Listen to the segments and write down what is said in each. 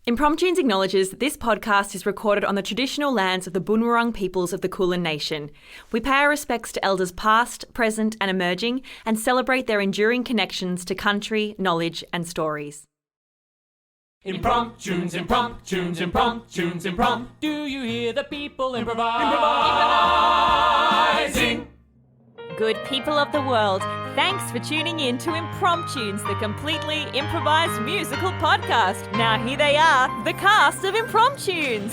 Impromptunes acknowledges that this podcast is recorded on the traditional lands of the Boonwurrung peoples of the Kulin Nation. We pay our respects to elders past, present and emerging and celebrate their enduring connections to country, knowledge and stories. Impromptunes, impromptunes, impromptunes, imprompt. Do you hear the people improvising? Good people of the world, thanks for tuning in to Impromptunes, the completely improvised musical podcast. Now here they are, the cast of Impromptunes.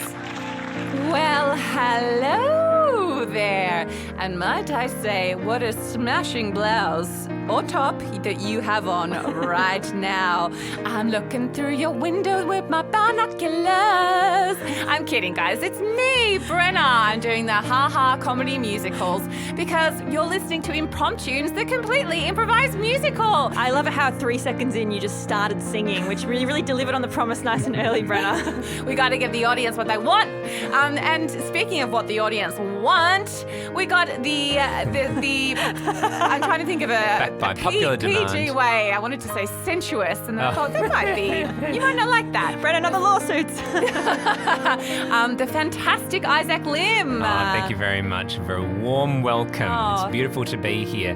Well, hello there. And might I say, what a smashing blouse or top that you have on right now. I'm looking through your window with my binoculars. I'm kidding, guys. It's me, Brenna. I'm doing the ha-ha comedy musicals because you're listening to Impromptunes, the completely improvised musical. I love it how 3 seconds in you just started singing, which really delivered on the promise nice and early, Brenna. We got to give the audience what they want. And speaking of what the audience want, we got the I'm trying to think of a by popular demand. PG way. I wanted to say sensuous, and I thought that might be. You might not like that. Brenna, not the lawsuits. The fantastic Izaak Lim. Thank you very much for a warm welcome. It's beautiful to be here.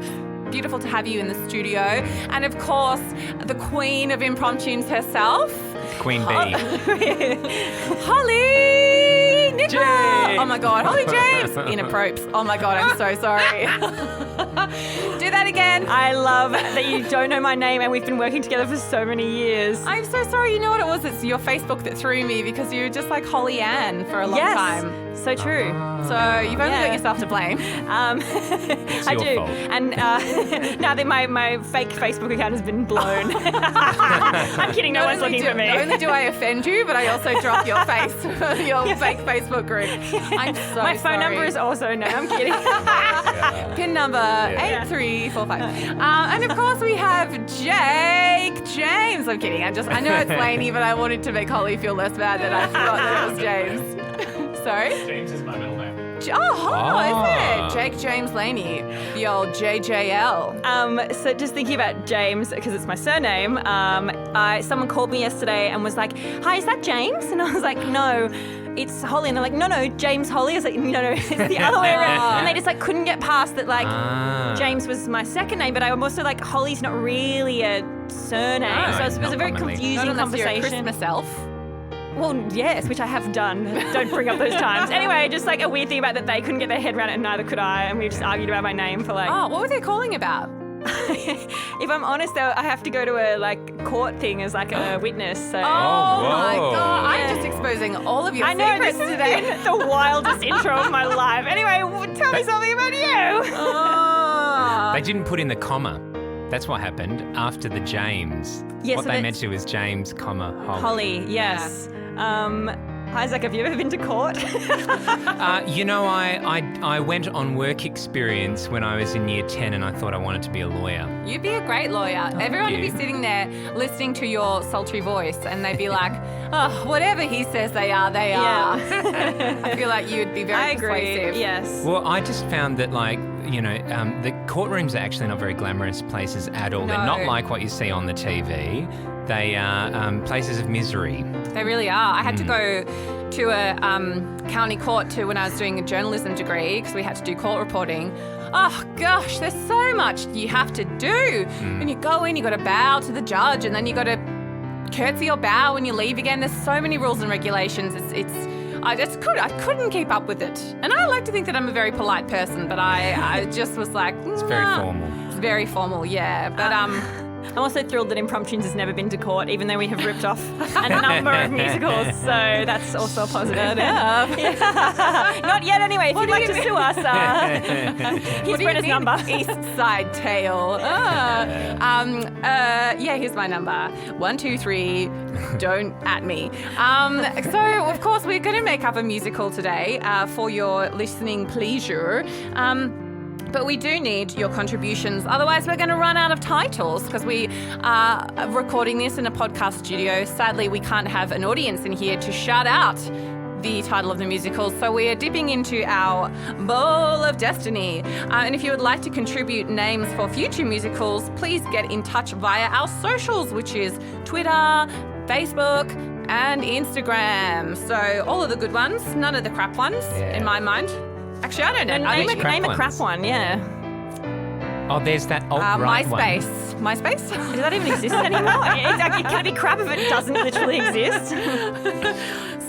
Beautiful to have you in the studio. And of course, the queen of Impromptunes herself. Queen Bee. Hollie Nichols. James. Oh my God, Hollie James. Inappropriate. Oh my God, I'm so sorry. Do that again. I love that you don't know my name and we've been working together for so many years. I'm so sorry. You know what it was? It's your Facebook that threw me because you were just like Hollie Ann for a long time. So true. So you've only got yourself to blame. It's I your do. fault. And now that my fake Facebook account has been blown. I'm kidding, no one's looking for me. Not only do I offend you, but I also drop your face, your fake Facebook group. I'm so My phone sorry. number is also no, I'm kidding. Pin number 8345. And of course we have Jake James. I'm kidding. I know it's Leaney, but I wanted to make Hollie feel less bad that I forgot that it was James. Sorry? James is my middle name. Isn't it? Jake James Leaney, the old JJL. So just thinking about James, because it's my surname, someone called me yesterday and was like, "Hi, is that James?" And I was like, "No, it's Hollie." And they're like, "No, James Hollie." I was like, "No, it's the other way around." And they just like couldn't get past that James was my second name, but I'm also like, Hollie's not really a surname. So it was a very commonly. confusing conversation. You're a Christmas elf. Well, yes, which I have done. Don't bring up those times. Anyway, just like a weird thing about that they couldn't get their head around it and neither could I. And we just argued about my name for like... Oh, what were they calling about? If I'm honest, though, I have to go to a court thing as like a witness. So. Oh my whoa. God, I'm just exposing all of your I know, secrets this today. has been the wildest intro of my life. Anyway, tell me something about you. They didn't put in the comma. That's what happened after the James. Yeah, what so they that's- meant to was James, comma, Hollie. Hollie, yes. Izaak, have you ever been to court? I went on work experience when I was in year 10 and I thought I wanted to be a lawyer. You'd be a great lawyer. Everyone would you. be sitting there listening to your sultry voice and they'd be like, oh, whatever he says they are, they are. I feel like you'd be very I agree, persuasive. yes. Well, I just found that the courtrooms are actually not very glamorous places at all. No. They're not like what you see on the TV. They are places of misery. They really are. I had to go to a county court when I was doing a journalism degree because we had to do court reporting. Oh gosh, there's so much you have to do. When you go in, you got to bow to the judge, and then you got to curtsy or bow when you leave again. There's so many rules and regulations. I couldn't keep up with it. And I like to think that I'm a very polite person, but I just was like, It's very formal. It's very formal, yeah. But I'm also thrilled that Impromptunes has never been to court, even though we have ripped off a number of musicals, so that's also a positive. Not yet, anyway. If you'd like to sue us, here's Brenna's number. East Side Tale. Here's my number. 123. Don't at me. So, of course, we're going to make up a musical today for your listening pleasure. But we do need your contributions. Otherwise, we're going to run out of titles because we are recording this in a podcast studio. Sadly, we can't have an audience in here to shout out the title of the musical. So we are dipping into our bowl of destiny. And if you would like to contribute names for future musicals, please get in touch via our socials, which is Twitter, Facebook, and Instagram. So all of the good ones, none of the crap ones, Yeah. in my mind. Actually, I don't know. Name, Which crap name a crap ones? one, yeah. Oh, there's that alt-right MySpace. one. MySpace? Does that even exist anymore? Can it be crap if it doesn't literally exist?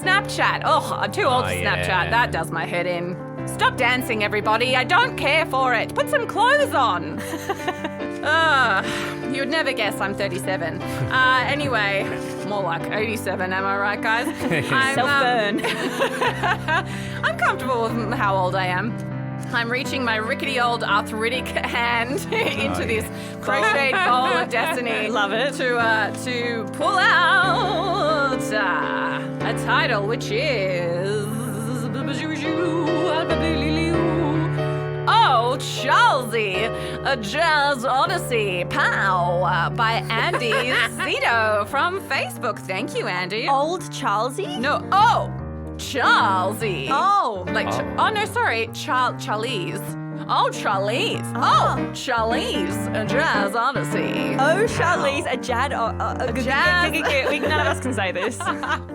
Snapchat. Oh, I'm too old Oh, for yeah. Snapchat. That does my head in. Stop dancing, everybody. I don't care for it. Put some clothes on. You'd never guess I'm 37. Anyway, more like 87, am I right, guys? Self-burn. I'm comfortable with how old I am. I'm reaching my rickety old arthritic hand into this crocheted bowl of destiny. Love it. To pull out a title, which is Oh, Charlize, a Jazz Odyssey, pow, by Andy Zito from Facebook. Thank you, Andy. Old Charlesy? No, Charlize. Oh. Like, oh no, sorry, Charlize. Oh, Charlize. Oh, Charlize, a Jazz Odyssey. Oh, Charlize, a jad. jazz. None of us can say this.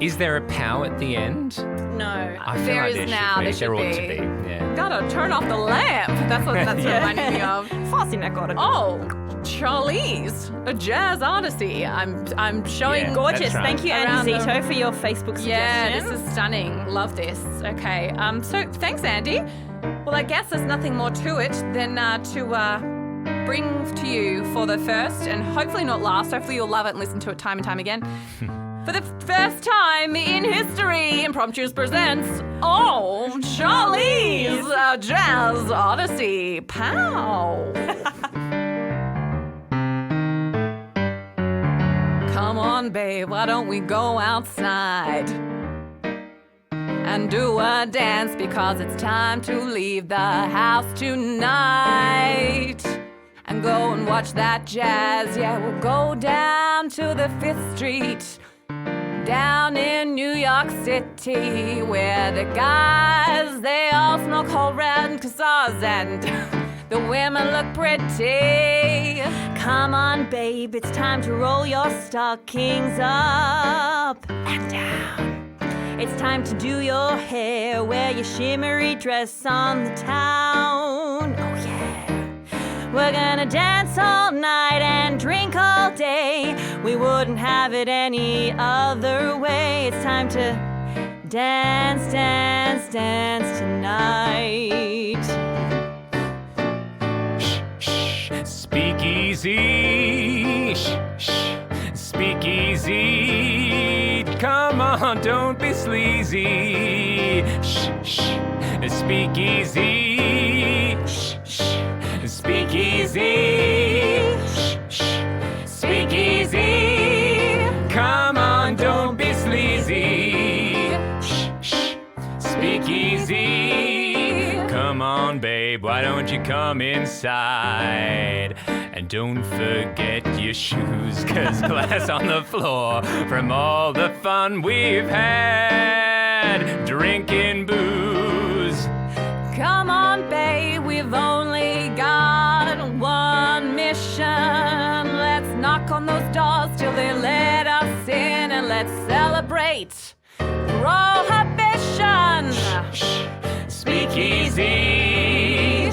Is there a pow at the end? No. I feel There like is there now, should be. there should ought be. to be. Yeah. Gotta turn off the lamp. That's what reminding me of. Fasting record. Oh, Charlize, a Jazz Odyssey. I'm showing Yeah. Gorgeous. That's right. Thank you, Around Andy the- Zito, for your Facebook suggestion. Yeah, this is stunning. Love this. Okay. So thanks, Andy. Well, I guess there's nothing more to it than to bring to you for the first and hopefully not last. Hopefully you'll love it and listen to it time and time again. For the first time in history, Impromptus presents Oh, Charlize, a Jazz Odyssey. Pow! Come on, babe, why don't we go outside and do a dance, because it's time to leave the house tonight and go and watch that jazz. Yeah, we'll go down to the 5th Street down in New York City, where the guys, they all smoke whole round cassars and the women look pretty. Come on, babe, it's time to roll your stockings up and down. It's time to do your hair, wear your shimmery dress on the town. Oh yeah. We're gonna dance all night and drink all day. We wouldn't have it any other way. It's time to dance, dance, dance tonight. Speakeasy, shh, shh. Speakeasy, come on, don't be sleazy. Shh, shh. Speakeasy, shh, shh. Speakeasy, shh, shh. Speakeasy, come on, don't be sleazy. Shh, shh. Speakeasy, come on, babe, why don't you come inside? And don't forget your shoes, 'cause glass on the floor from all the fun we've had drinking booze. Come on, babe, we've only got one mission. Let's knock on those doors till they let us in, and let's celebrate prohibition. Speakeasy,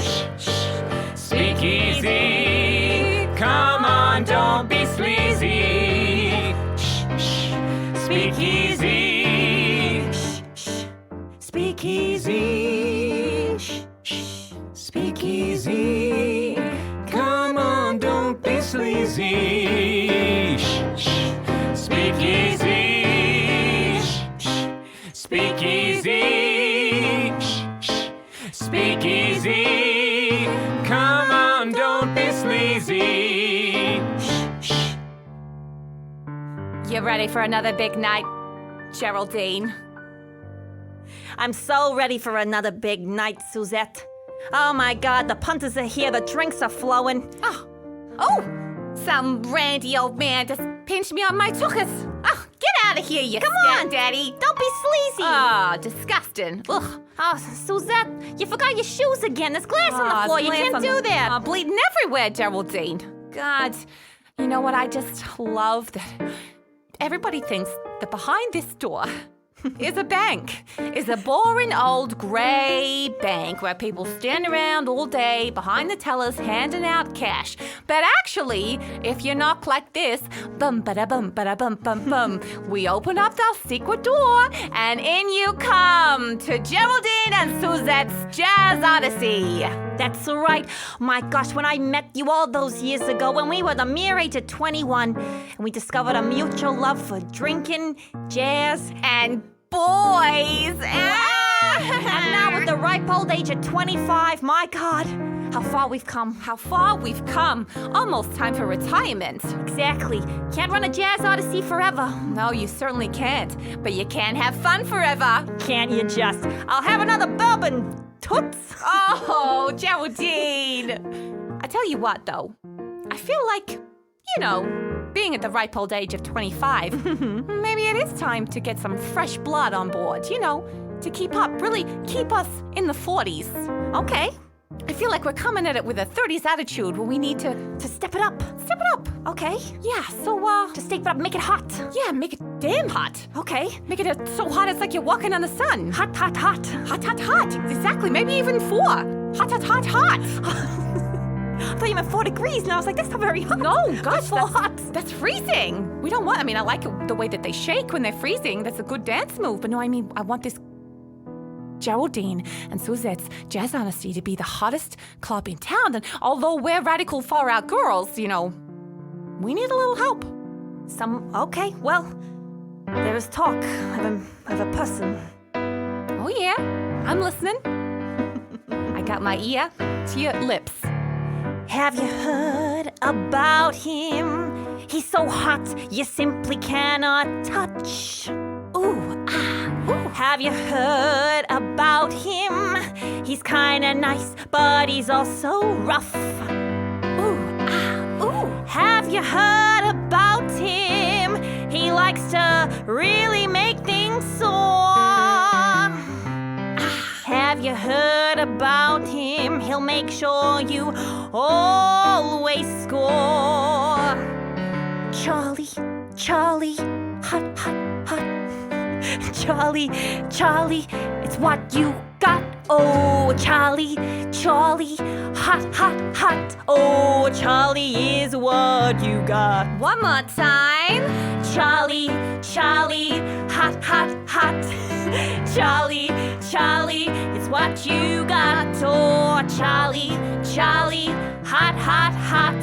speakeasy, come on, don't be sleazy. Speakeasy, speakeasy, speakeasy, come on, don't be sleazy. Speakeasy, speakeasy, speakeasy, come on, don't be sleazy. You ready for another big night, Geraldine? I'm so ready for another big night, Suzette. Oh my God, the punters are here, the drinks are flowing. Oh, some randy old man just pinched me on my tuchus. Oh, get out of here, you Come on, Daddy, don't be sleazy. Ah, disgusting. Ugh. Oh, Suzette, you forgot your shoes again. There's glass on the floor. You can't do that. Oh, bleeding everywhere, Geraldine. God, you know what? I just love that everybody thinks that behind this door is a bank, is a boring old grey bank where people stand around all day behind the tellers handing out cash. But actually, if you knock like this, bum ba da bum ba da bum bum bum, we open up our secret door and in you come to Geraldine and Suzette's Jazz Odyssey. That's right. My gosh, when I met you all those years ago, when we were the mere age of 21, and we discovered a mutual love for drinking, jazz, And boys. and now at the ripe old age of 25, my God, how far we've come. How far we've come. Almost time for retirement. Exactly. Can't run a jazz odyssey forever. No, you certainly can't. But you can have fun forever. Can't you just? I'll have another bourbon. Toots. Oh, Geraldine. I tell you what, though. I feel like, being at the ripe old age of 25, maybe it is time to get some fresh blood on board, to keep up, really keep us in the 40s. Okay. I feel like we're coming at it with a 30s attitude where we need to Step it up. step it up. Okay. Yeah, so, Just step it up, make it hot. yeah, make it damn hot. Okay. Make it so hot it's like you're walking on the sun. Hot, hot, hot. Hot, hot, hot. Exactly, maybe even 4. Hot, hot, hot, hot. I thought you meant 4 degrees, and I was like, that's not very hot. No, gosh, That's hot. that's freezing. We don't want, I like it, the way that they shake when they're freezing. That's a good dance move. But no, I want this Geraldine and Suzette's Jazz Honesty to be the hottest club in town. And although we're radical far-out girls, we need a little help. Okay, well, there is talk of a person. Oh, yeah, I'm listening. I got my ear to your lips. Have you heard about him? He's so hot, you simply cannot touch. Ooh, ah, ooh. Have you heard about him? He's kinda nice, but he's also rough. Ooh, ah, ooh. Have you heard about him? He likes to really make things sore. Have you heard about him? He'll make sure you always score. Charlie, hot, hot, hot. Charlie, it's what you got. Oh, Charlie, hot, hot, hot. Oh, Charlie is what you got. One more time. Charlie, hot, hot, hot. Charlie, it's what you got. Oh, Charlie, hot, hot, hot.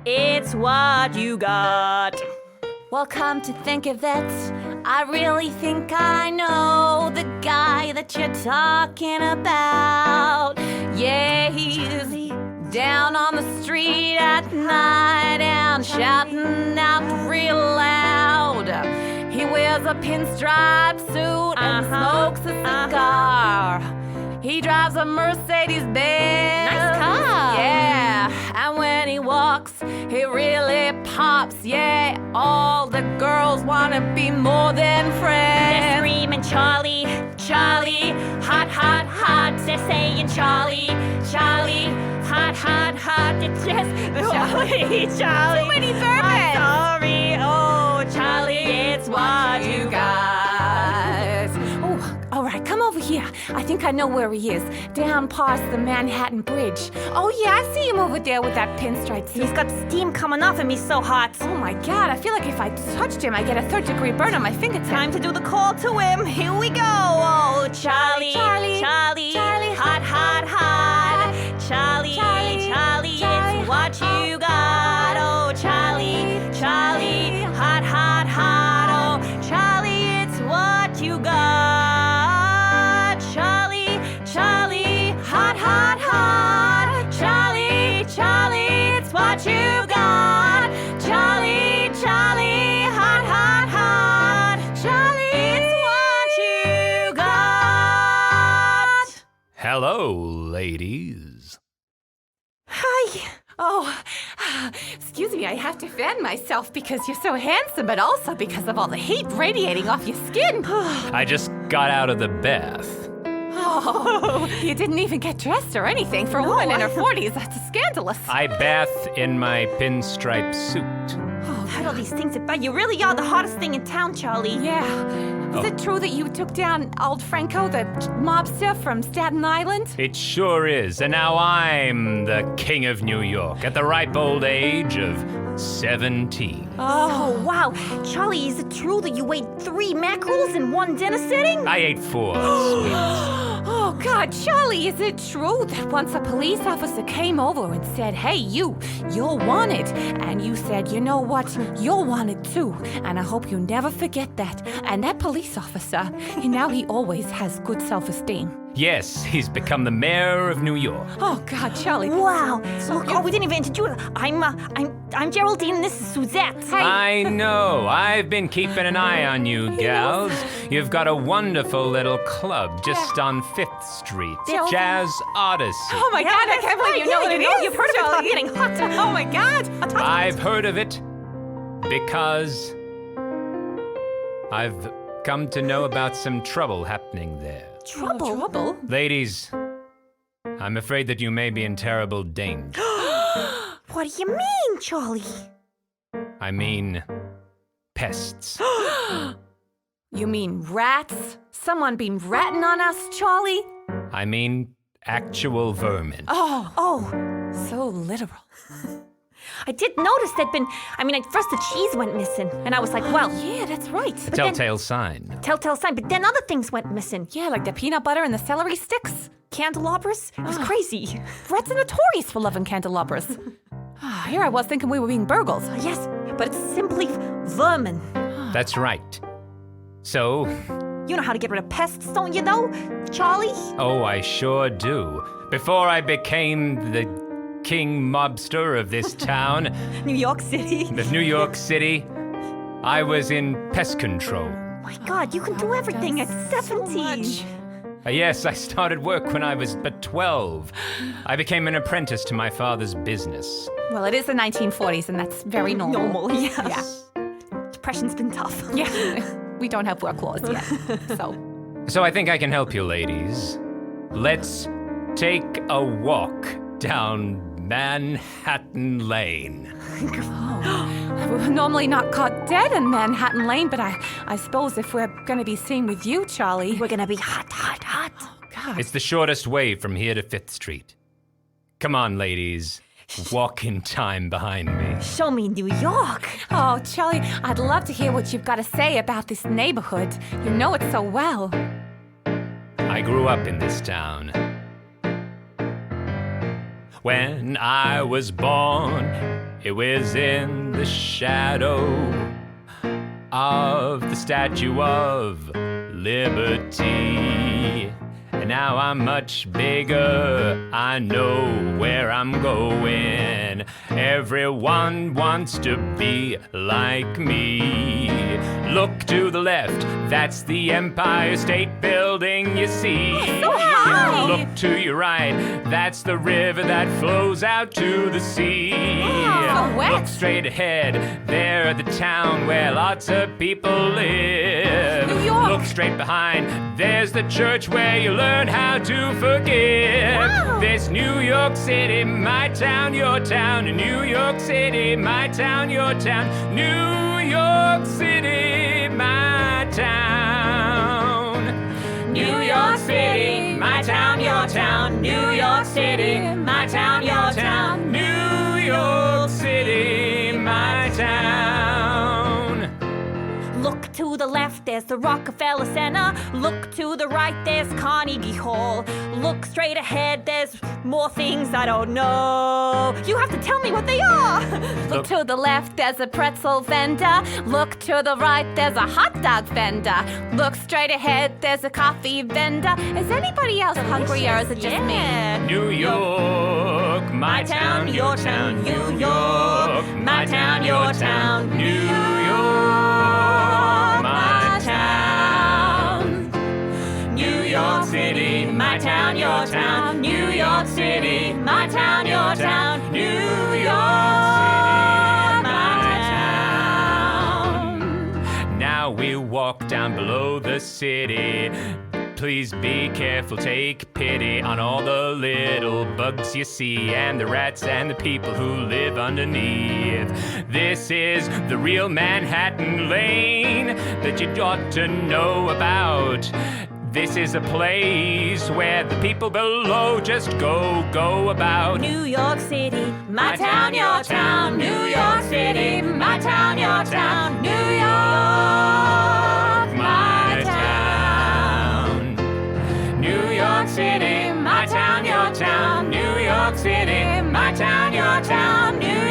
It's what you got. Well, come to think of it, I really think I know the guy that you're talking about. Yeah, he's down on the street at night and shouting out real loud. He wears a pinstripe suit and smokes a cigar. He drives a Mercedes-Benz. Nice car. Yeah, and when he walks, he really pops. Yeah, all the girls wanna be more than friends. They're screaming Charlie, hot, hot, hot. They're saying Charlie, hot, hot, hot. It's just Charlie. Too many bourbons. I'm sorry, oh Charlie, it's what you got. Oh, all right, come over here. I think I know where he is. Down past the Manhattan Bridge. Oh, yeah, I see him over there with that pinstripe suit. He's got steam coming off him. He's so hot. Oh, my God. I feel like if I touched him, I get a third-degree burn on my fingertip. Time to do the call to him. Here we go. Oh, Charlie, hot, hot, hot. Charlie, it's what you got. Oh, Charlie, hot, hot, hot. Oh, Charlie, it's what you got. Charlie, hot, hot, hot. Charlie, it's what you got. Charlie, hot, hot, hot. Charlie, it's what you got. Hello, ladies. Hi. Oh, excuse me, I have to fan myself because you're so handsome, but also because of all the heat radiating off your skin. I just got out of the bath. Oh, you didn't even get dressed or anything. For a woman in her 40s, that's scandalous. I bath in my pinstripe suit. Oh, heard all these things about you. Really are the hottest thing in town, Charlie. Yeah. Is it true that you took down old Franco, the mobster from Staten Island? It sure is, and now I'm the king of New York at the ripe old age of 17. Oh, wow. Charlie, is it true that you ate 3 mackerels in one dinner sitting? I ate 4, sweet. Oh, God, Charlie, is it true that once a police officer came over and said, hey, you're wanted? And you said, you know what, you're wanted too, and I hope you never forget that. And that police officer, now he always has good self-esteem. Yes, he's become the mayor of New York. Oh, God, Charlie. Wow. We didn't even introduce her. I'm Geraldine and this is Suzette. I know. I've been keeping an eye on you, gals. You've got a wonderful little club just on 5th Street. Jazz Odyssey. Oh, my God, I can't believe you know what it is. You've heard of it. Charlie. It's getting hot. Oh, my God. I've heard of it because I've come to know about some trouble happening there. Trouble? Ladies, I'm afraid that you may be in terrible danger. What do you mean, Charlie? I mean, pests. You mean rats? Someone been ratting on us, Charlie? I mean, actual vermin. Oh, so literal. I did notice first the cheese went missing. And I was like, well, Yeah, that's right. A telltale sign. telltale sign. But then other things went missing. Yeah, like the peanut butter and the celery sticks. Candelabras? It was crazy. Rats are notorious for loving candelabras. Here I was thinking we were being burgled. Yes, but it's simply vermin. That's right. So, You know how to get rid of pests, don't you though, Charlie? oh, I sure do. Before I became the king mobster of this town, New York City. of New York City, I was in pest control. My God, you can do everything at 17. Yes, I started work when I was but 12. I became an apprentice to my father's business. Well, it is the 1940s, and that's very normal. Yes. Depression's been tough. Yeah. We don't have work laws yet, so. So I think I can help you, ladies. Let's take a walk down Manhattan Lane. We're normally not caught dead in Manhattan Lane, but I suppose if we're gonna be seen with you, Charlie. We're gonna be hot. Oh, God. It's the shortest way from here to 5th Street. Come on, ladies. Walk in time behind me. Show me New York. Oh, Charlie, I'd love to hear what you've got to say about this neighborhood. You know it so well. I grew up in this town. When I was born, it was in the shadow of the Statue of Liberty. And now I'm much bigger, I know where I'm going. Everyone wants to be like me. Look to the left, that's the Empire State Building you see. so high. Look to your right, that's the river that flows out to the sea. Wow, so wet. Look straight ahead, there the town where lots of people live. New York. Look straight behind, there's the church where you learn how to forgive. Wow. There's New York City, my town, your town. New York City, my town, your town. New York City, my town. New York City, my town, your town. New York City, my town, your town. New York City, my town. Look to the left, there's the Rockefeller Center. Look to the right, there's Carnegie Hall. Look straight ahead, there's more things I don't know. You have to tell me what they are. Look to the left, there's a pretzel vendor. Look to the right, there's a hot dog vendor. Look straight ahead, there's a coffee vendor. Is anybody else hungry or is it just me? New York, my town, your town. New York, my town, your town. New York, my town. New York City, my town, your town. New York City, my town, your town. New York City, my town. Now we walk down below the city, please be careful, take pity on all the little bugs you see, and the rats and the people who live underneath. This is the real Manhattan Lane that you ought to know about. This is a place where the people below just go about. New York City, My town, your town, New York City, my town, your town, New York, my town. New York City, my town, your town. New York City, my town, your town. New York,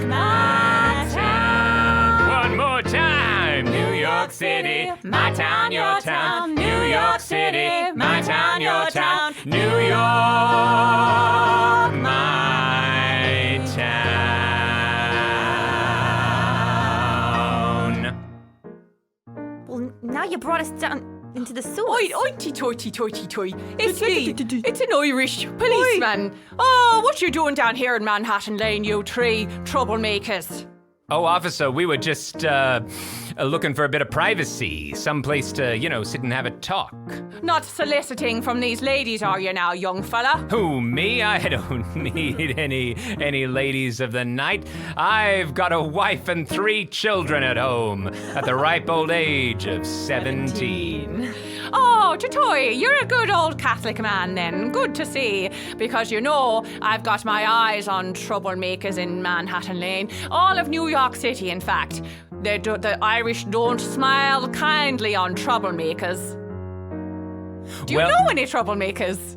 my town. one more time. New York City, my town, your town. New York City, my town, your town. New York, my town. Well, now you brought us down into the sewers. Oi, toity. It's me. It's an Irish policeman. Oh, what you doing down here in Manhattan Lane, you three troublemakers? Oh, officer, we were just, looking for a bit of privacy. Someplace to, sit and have a talk. Not soliciting from these ladies, are you now, young fella? Who, me? I don't need any ladies of the night. I've got a wife and 3 children at home at the ripe old age of 17. Oh, Toy, you're a good old Catholic man then. Good to see. Because I've got my eyes on troublemakers in Manhattan Lane. All of New York City, in fact. The Irish don't smile kindly on troublemakers. Do you know any troublemakers?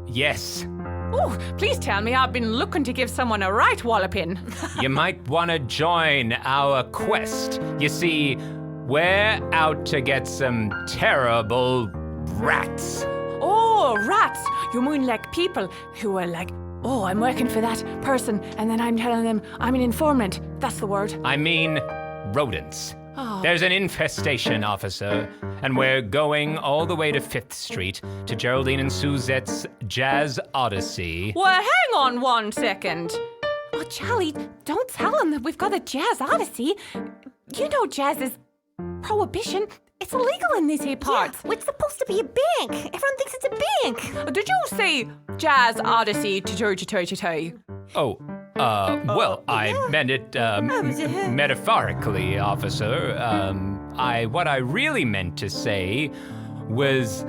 Yes. Oh, please tell me. I've been looking to give someone a right walloping. You might want to join our quest. You see, we're out to get some terrible rats. Oh, rats. You mean like people who are like, oh, I'm working for that person, and then I'm telling them I'm an informant. That's the word. I mean, rodents. Oh. There's an infestation, officer, and we're going all the way to 5th Street to Geraldine and Suzette's Jazz Odyssey. Well, hang on one second. Oh, Charlie, don't tell him that we've got a jazz odyssey. You know jazz is prohibition. It's illegal in these here parts. Yeah, it's supposed to be a bank. Everyone thinks it's a bank. Did you say Jazz Odyssey to? Oh, well, I meant it metaphorically, officer. What I really meant to say was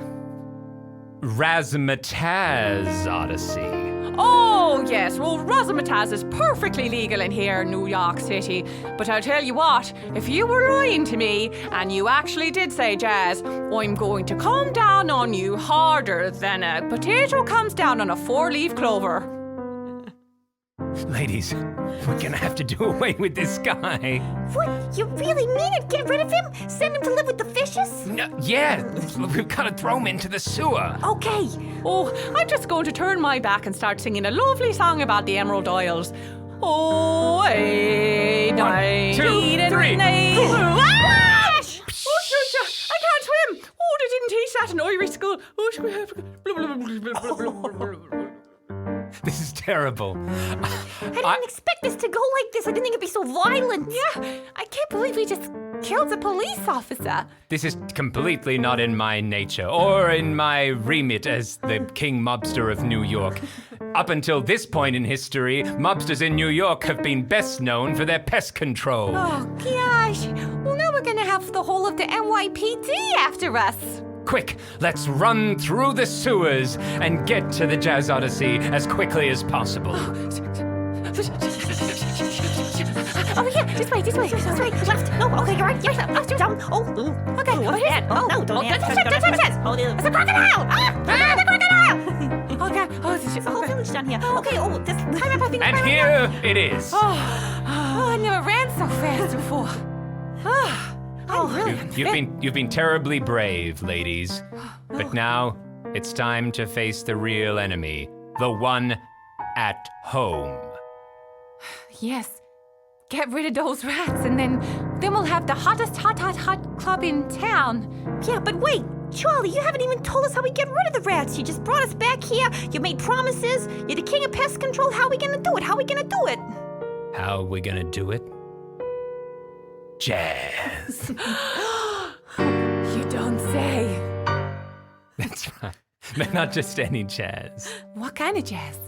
Razzmatazz Odyssey. Oh, yes. Well, razzmatazz is perfectly legal in here in New York City. But I'll tell you what, if you were lying to me and you actually did say jazz, I'm going to come down on you harder than a potato comes down on a 4-leaf clover. Ladies, we're gonna have to do away with this guy. What? You really mean it? Get rid of him? Send him to live with the fishes? No, yeah, we've gotta throw him into the sewer. Okay. Oh, I'm just going to turn my back and start singing a lovely song about the Emerald Isles. Oh, hey, 1, 2, 3. I can't swim. Oh, they didn't teach that in Irish school. This is terrible. I didn't expect this to go like this. I didn't think it'd be so violent. Yeah, I can't believe we just killed a police officer. This is completely not in my nature or in my remit as the king mobster of New York. Up until this point in history, mobsters in New York have been best known for their pest control. Oh, gosh. Well, now we're gonna have the whole of the NYPD after us. Quick, let's run through the sewers and get to the Jazz Odyssey as quickly as possible. Oh, yeah, this way, left. No, okay, you're right, left, down. Oh, okay, over here. Oh, no, don't touch. It's a crocodile! The crocodile! Oh, God, there's a whole village down here. Okay, this time up, I think. And here it is. Oh, I never ran so fast before. You've been terribly brave, ladies. But now it's time to face the real enemy, the one at home. Yes. Get rid of those rats and then we'll have the hottest hot club in town. Yeah, but wait, Charlie, you haven't even told us how we get rid of the rats. You just brought us back here. You made promises. You're the king of pest control. How are we gonna do it? How are we gonna do it? Jazz. You don't say. But not just any jazz. What kind of jazz?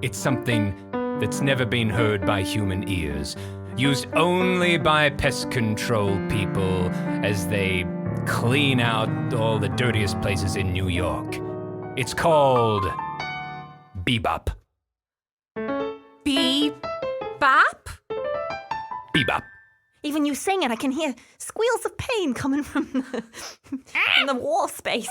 It's something that's never been heard by human ears, used only by pest control people as they clean out all the dirtiest places in New York. It's called Bebop. Bebop? Bebop. Even you sing it, I can hear squeals of pain coming from the wall space.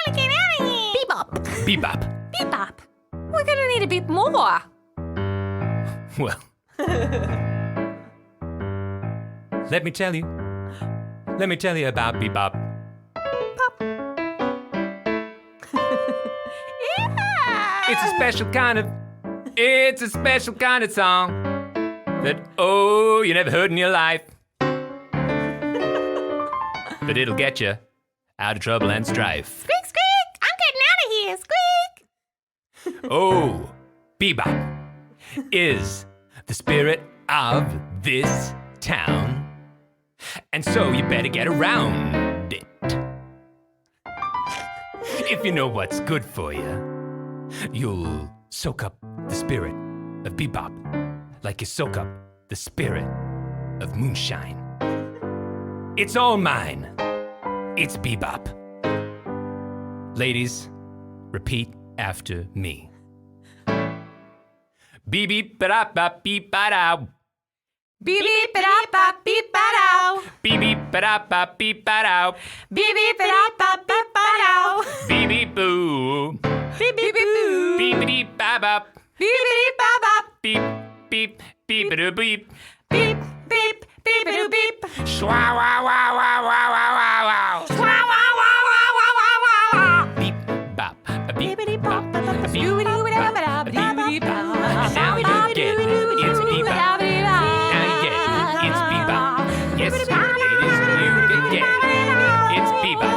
Gotta get out of here. Bebop. Bebop. Bebop. We're gonna need a bit more. Well, let me tell you about Bebop. Yeah. It's a special kind of song that, oh, you never heard in your life. But it'll get you out of trouble and strife. Squeak, squeak. I'm getting out of here. Squeak. Oh, Bebop is the spirit of this town. And so you better get around it. If you know what's good for you, you'll soak up the spirit of Bebop like you soak up the spirit of moonshine. It's all mine. It's Bebop. Ladies, repeat after me. Beep beep ba da ba beep ba da. Beep beep ba da beep ba da. Beep beep ba da ba beep ba da. Beep beep ba da beep ba da. Beep beep boo. Beep beep boo. Beep beep ba ba. Beep beep ba ba. Beep beep beep ba beep. Beep beep beep beep beep. Shwa wow wow wow wow wow wow. Wow wow wow wow wow wow wow. Beep bop a beep bop a beep Now bop. Now you get it. It's Bebop. Now you get it. It's Bebop. Yes, it is. You can get it. It's Bebop.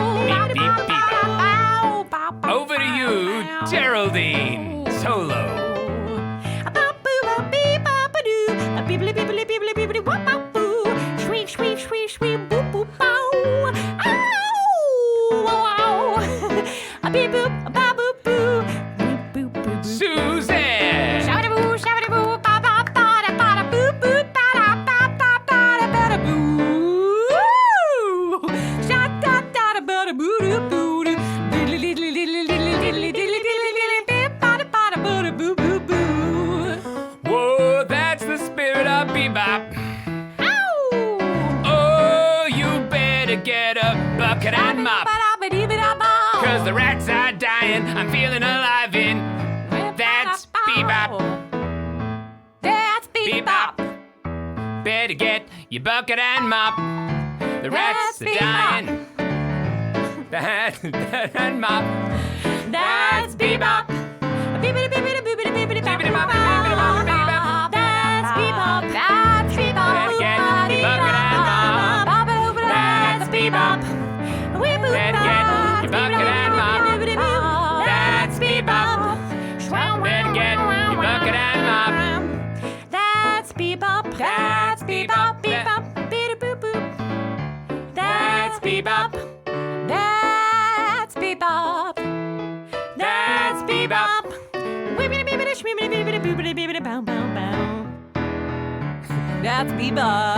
Beep beep Bebop. Over to you, Geraldine. Solo. Susan. Shabba-daboo, shabba-daboo, ba-ba-ba-da-ba-da-boo, boo, ba-da-ba-ba-ba-da-ba-da-boo. Sha-da-da-da-ba-da-boo-doo-boo-doo. Diddly-diddly-diddly-diddly-diddly-diddly-diddly-diddly-diddly-boo-ba-da-ba-da-boo-boo-boo. Whoa, that's the spirit of Bebop. Ow! Oh, you better get a bucket and mop. Ba-da-ba-dee-ba-da-ba. Cause the rats are dying. I'm feeling alive in. That's Bebop. That's Bebop. Better get your bucket and mop. The rats are That's dying. That and mop. That's Bebop. Bibbidi-bibbidi-boobidi-bibbidi-bop-bop-bop. That's Bebop. That's Bebop. Better get your bucket and mop. That's Bebop. Better get your bucket and mop. That's Bebop. Better get your bucket and mop. That's Bebop. That's Bebop. Bebop. Beep-a-boop-boop. That's Bebop. That's Bebop. That's Bebop. That's Bebop.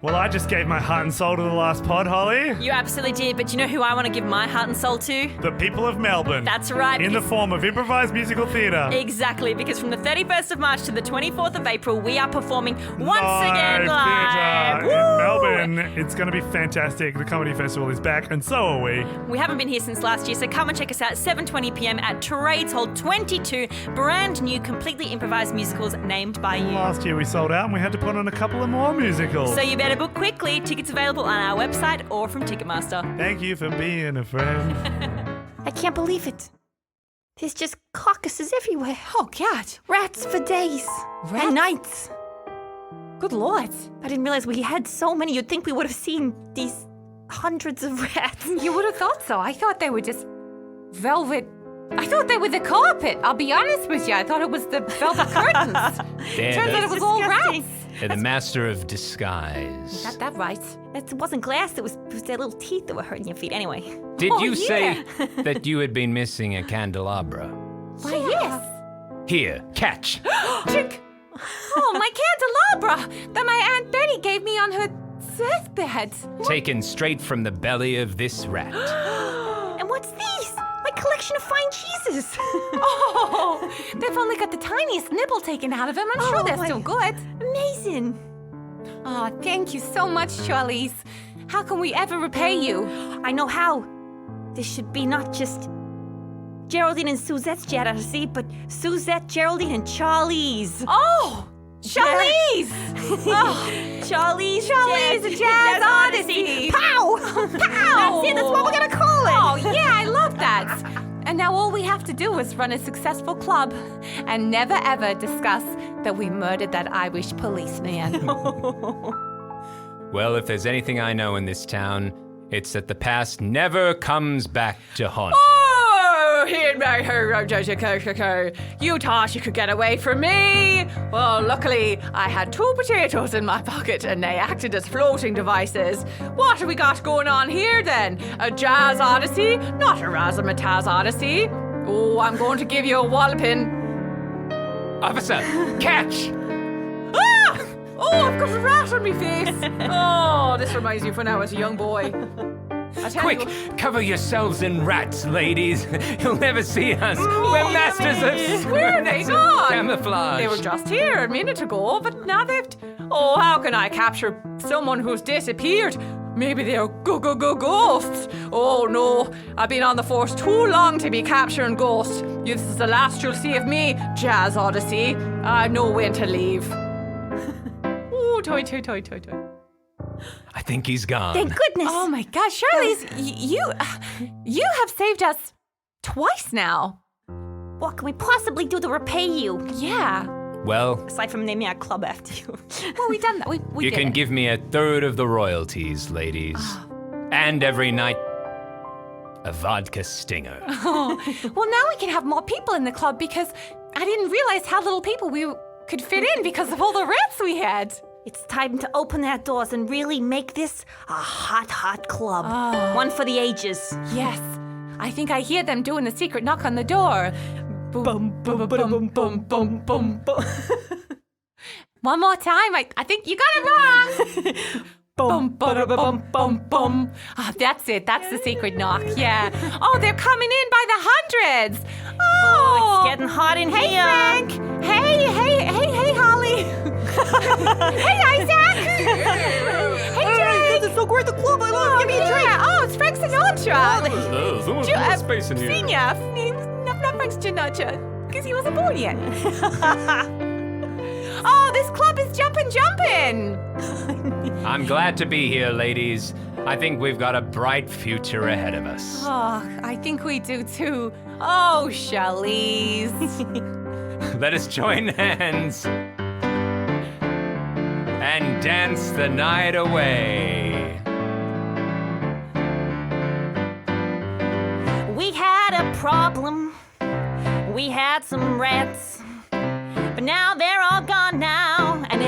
Well, I just gave my heart and soul to the last pod, Holly. You absolutely did, but you know who I want to give my heart and soul to? The people of Melbourne. That's right. In the form of improvised musical theatre. Exactly, because from the 31st of March to the 24th of April, we are performing once again live. Theatre in Melbourne. It's going to be fantastic. The Comedy Festival is back, and so are we. We haven't been here since last year, so come and check us out 7:20 p.m. at Trades Hall 22. Brand new, completely improvised musicals named by you. Last year we sold out, and we had to put on a couple of more musicals. So you better book quickly. Tickets available on our website or from Ticketmaster. Thank you for being a friend. I can't believe it. There's just carcasses everywhere. Oh, God. Rats for days and nights. Good Lord. I didn't realize we had so many. You'd think we would have seen these hundreds of rats. You would have thought so. I thought they were just velvet. I thought they were the carpet. I'll be honest with you. I thought it was the velvet curtains. Damn, Turns out it was all rats. The master of disguise. Got that right. It wasn't glass, it was their little teeth that were hurting your feet. Anyway. Did you yeah. say that you had been missing a candelabra? Why, yes. Here, catch. Chick. Oh, my candelabra that my Aunt Betty gave me on her deathbed. Taken straight from the belly of this rat. And what's these? My collection of fine cheeses. Oh, they've only got the tiniest nibble taken out of them. I'm sure they're still good. Amazing. Oh, thank you so much, Charlize. How can we ever repay you? I know how. This should be not just Geraldine and Suzette's jazz-odyssey, but Suzette, Geraldine, and Charlize. Oh, Charlize! Oh, Charlize, Charlize, Jazz Odyssey. Pow! Pow! That's it, that's what we're gonna call it. Oh, yeah, I love that. And now all we have to do is run a successful club and never ever discuss that we murdered that Irish policeman. Well, if there's anything I know in this town, it's that the past never comes back to haunt you. Oh, you thought you could get away from me? Well, luckily, I had 2 potatoes in my pocket and they acted as floating devices. What have we got going on here then? A jazz odyssey? Not a razzmatazz odyssey. Oh, I'm going to give you a walloping. Officer, catch! Ah! Oh, I've got a rat on my face. Oh, this reminds me of when I was a young boy. I tell Quick, you- cover yourselves in rats, ladies. You'll never see us. We're masters of Where are they gone? camouflage. They were just here a minute ago, but now they've... Oh, how can I capture someone who's disappeared? Maybe they're ghosts. Oh no, I've been on the force too long to be capturing ghosts. This is the last you'll see of me, Jazz Odyssey. I know when to leave. Ooh, toy. I think he's gone. Thank goodness. Oh my gosh, Charlize, you have saved us twice now. What can we possibly do to repay you? Yeah. Well, Aside from naming our club after you. Well, we done that. We you did can it. give me 1/3 of the royalties, ladies. And every night, a vodka stinger. Well, now we can have more people in the club because I didn't realize how little people we could fit in because of all the rats we had. It's time to open our doors and really make this a hot club. Oh. One for the ages. Yes, I think I hear them doing a secret knock on the door. Boom, boom, boom, boom, boom, boom. One more time. I think you got it wrong. Boom, boom, boom, boom, boom. Oh, that's it. That's the secret knock. Yeah. Oh, they're coming in by the hundreds. Oh, It's getting hot in Hey, here. Frank. Hey, Hollie. Hey, Izaak. Hey, Jake. It's so great, the club. I love it. Give me a drink. Yeah. Oh, it's Frank Sinatra. There's space in here. Senior. Not Frank Sinatra, because he wasn't born yet. Oh, this club is jumping. I'm glad to be here, ladies. I think we've got a bright future ahead of us. Oh, I think we do too. Oh, Charlize. Let us join hands and dance the night away. We had a problem. We had some rats. But now they're all gone now. And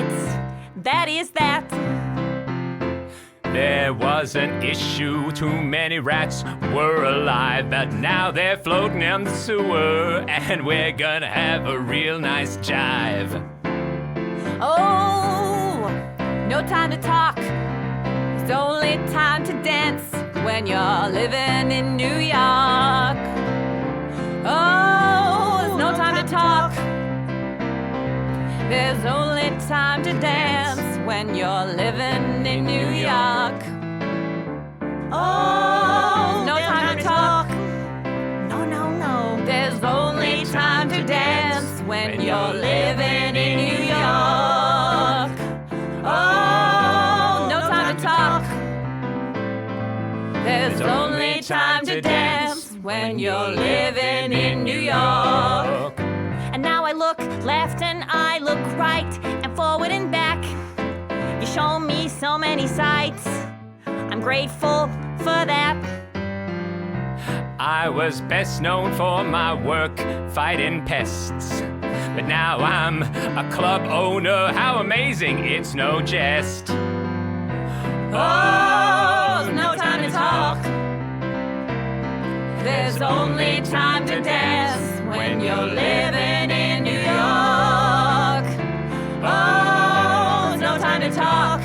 that is that. There was an issue, too many rats were alive, but now they're floating in the sewer, and we're gonna have a real nice jive. Oh, no time to talk. It's only time to dance when you're living in New York. Oh, there's no time to talk. There's only time to dance when you're living in New York. Oh, no time to talk. No. There's only time to dance when you're living in New York. Oh, no time to talk. There's only time to dance when you're living in New York. And now I look left and I look right and forward and back. You show me so many sights. I'm grateful for that. I was best known for my work fighting pests, but now I'm a club owner. How amazing, it's no jest. Oh, no time to talk. There's only time to dance when you're living in New York. Oh, no time to talk.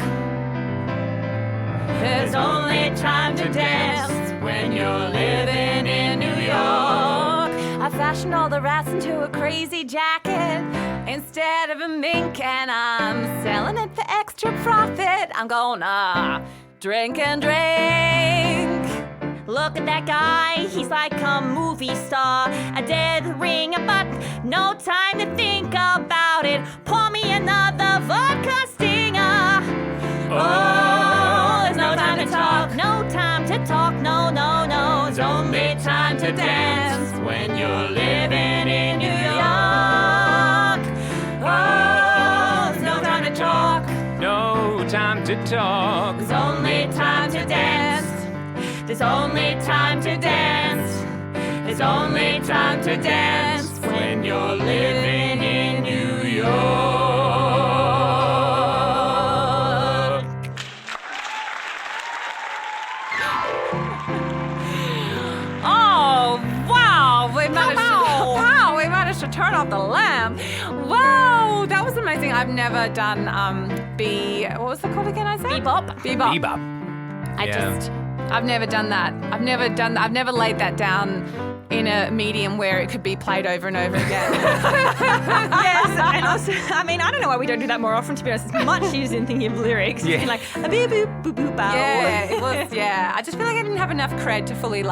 There's only time to dance when you're living in New York. I fashioned all the rats into a crazy jacket instead of a mink, and I'm selling it for extra profit. I'm gonna drink and drink. Look at that guy, he's like a movie star, a dead ringer, but no time to think about it. Pour me another vodka stinger. Oh, there's no time to talk, no time to talk, no, no, no. There's only time to dance when you're living in New York. Oh, there's no time to talk, No time to talk. there's only time to dance. There's only time to dance. There's only time to dance when you're living in New York. Oh, wow. We managed to turn off the lamp. Wow, that was amazing. I've never done what was it called again, I said? Bebop. Bebop. I've never done that. I've never laid that down in a medium where it could be played over and over again. Yes, and also, I mean, I don't know why we don't do that more often, to be honest. It's much easier than thinking of lyrics. Yeah. Like, a boo boo boo boo bow. Yeah, it was, yeah. I just feel like I didn't have enough cred to fully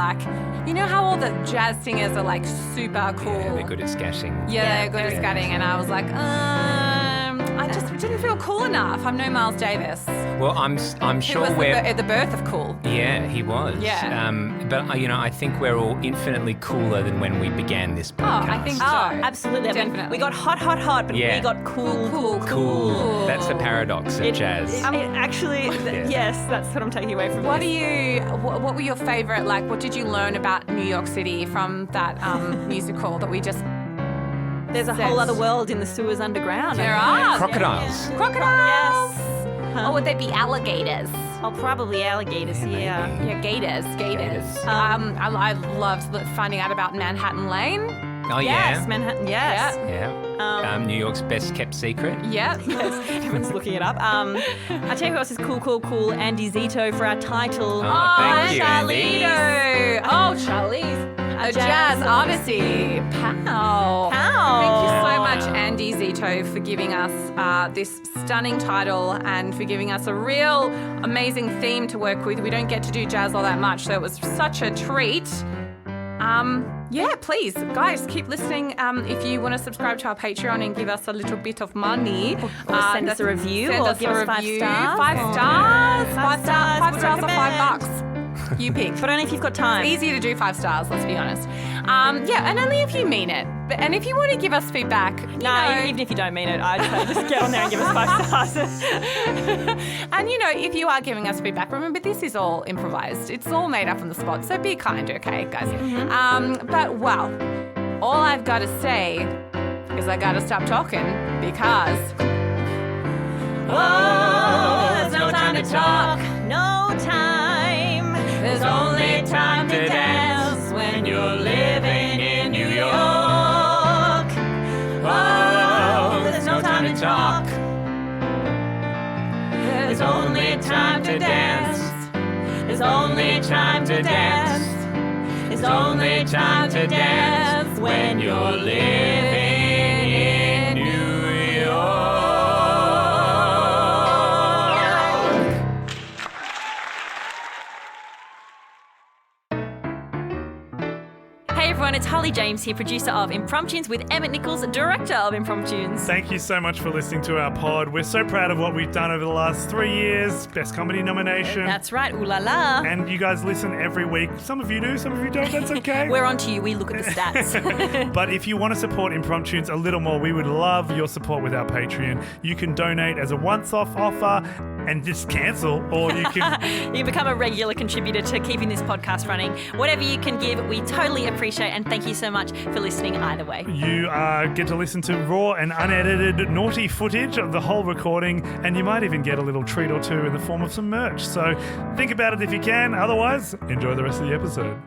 you know how all the jazz singers are like super cool? Yeah, they're good at scatting. Yeah, they're good at scatting, and I was like, I just didn't feel cool enough. I'm no Miles Davis. Well, I'm Who sure was we're... the birth of cool. Yeah, he was. Yeah. But, I think we're all infinitely cooler than when we began this podcast. I think so. Oh, absolutely. I mean, Definitely. we got hot, but Yeah. we got cool. Cool. That's the paradox of jazz. Yes, that's what I'm taking away from What this. what were your favorite, what did you learn about New York City from that musical that we just... There's a whole other world in the sewers underground. There are. Crocodiles. Crocodiles. Yes. Or would they be alligators? Oh, probably alligators, yeah. Yeah, gators. Gators. I loved finding out about Manhattan Lane. Oh, Yes, yeah. Manhattan, yes. Yeah. New York's best kept secret. Yeah. Everyone's looking it up. I tell you who else is cool. Andy Zito for our title. Oh, thank you, Andy. Charlize. Oh, Charlize. A Jazz Odyssey. Pow. Thank you so much, Andy Zito, for giving us this stunning title and for giving us a real amazing theme to work with. We don't get to do jazz all that much, so it was such a treat. Yeah, please, guys, keep listening. If you want to subscribe to our Patreon and give us a little bit of money, Or send us a review, send or us give a us 5 review. stars. 5 stars. 5 stars. 5 would stars or recommend. $5. You pick. But only if you've got time. It's easier to do 5 stars, let's be honest. Yeah, and only if you mean it. And if you want to give us feedback, Even if you don't mean it, I'd say just get on there and give us 5 stars. and if you are giving us feedback, remember this is all improvised. It's all made up on the spot, so be kind, okay, guys? But all I've got to say is I got to stop talking because... Oh, there's no time to talk, no time. There's only time to dance when you're living in New York. Oh, there's no time to talk. There's only time to dance. There's only time to dance. There's only time to dance when you're living in New York. Hey everyone, it's Hollie James here, producer of Impromptunes with Emmett Nichols, director of Impromptunes. Thank you so much for listening to our pod. We're so proud of what we've done over the last 3 years. Best comedy nomination. That's right, ooh la la. And you guys listen every week. Some of you do, some of you don't. That's okay. We're on to you, we look at the stats. But if you want to support Impromptunes a little more, we would love your support with our Patreon. You can donate as a once-off offer and just cancel, or you can You can become a regular contributor to keeping this podcast running. Whatever you can give, we totally appreciate, and thank you so much for listening either way. you get to listen to raw and unedited naughty footage of the whole recording, and you might even get a little treat or two in the form of some merch. So think about it if you can. Otherwise, enjoy the rest of the episode.